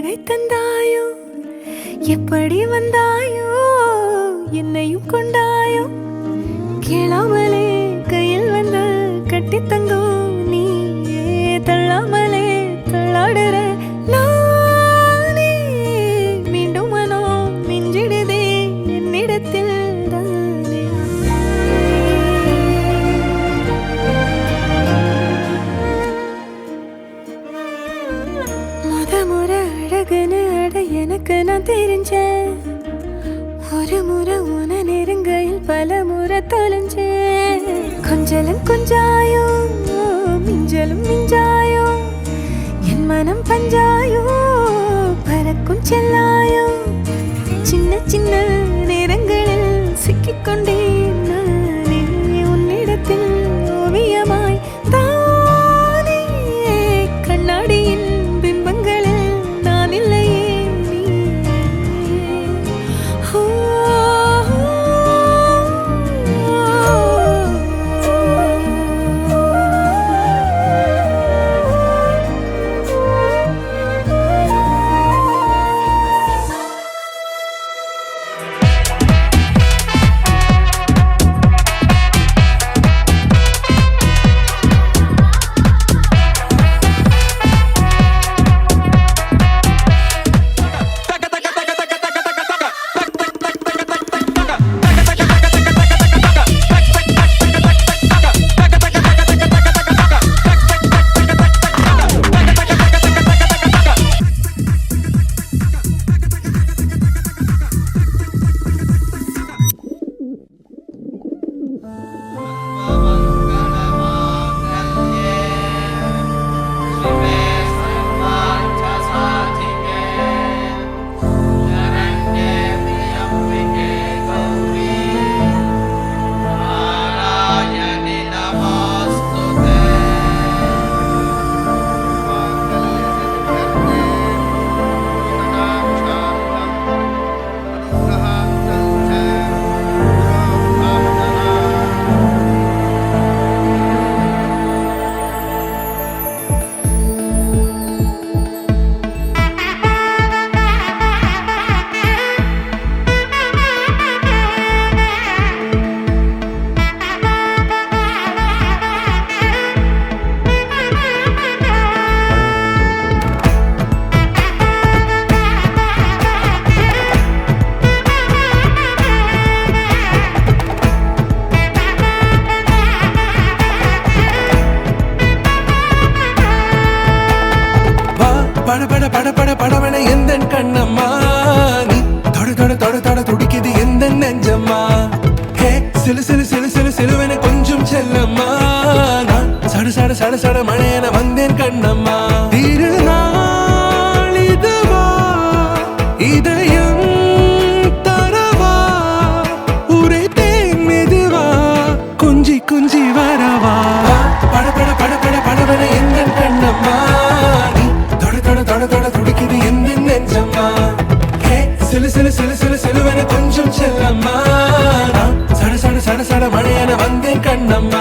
அழகை தந்தாயோ எப்படி வந்தாயோ என்னையும் கொண்டாயோ கேளாமலே கையில் வந்து கட்டி தங்கோ நீயே தள்ளாமலே தள்ளாடுற நானே மீண்டும் மனோ மிஞ்சிடுதே என்னிடத்தில் தானே முறை அழகுன்னு அட எனக்கு நான் தெரிஞ்சேன் ஒரு முறை உன நெருங்கையில் பல முறை தொலைஞ்சேன் கொஞ்சலும் கொஞ்சாயோ மிஞ்சலும் மிஞ்சாயோ என் மனம் பஞ்சாயோ பறக்கும் செல்லாயோ சின்ன சின்ன நேரங்களில் சிக்கிக்கொண்டேன் நானே உன்னிடத்தில் ஓவியமாய் தானே கண்ணாடியின் பிம்பங்களில் நான் இல்லையே நீ படவன எந்த கண்ணம்மா நீ தொட தொட தொட தொட துடிக்குது எந்த நெஞ்சம்மா ஹே சிலு சிலு சிலு சிலு சிலுவன கொஞ்சம் செல்லம்மா நான் சட சட சட சட மழையன வந்தேன் கண்ணம்மா திருநாள் இதுவா இதயம் தரவா உரைத்தேன் மெதுவா குஞ்சி குஞ்சி வரவா பட பட பட பட படவன எந்த கண்ணம்மா துடிக்குது எந்த நெஞ்சம்மா ஹே சிலு சிலு சிலு சிலு சிலுவன கொஞ்சம் செல்லம்மா சட சட சட சட மழையன வந்தேன் கண்ணம்மா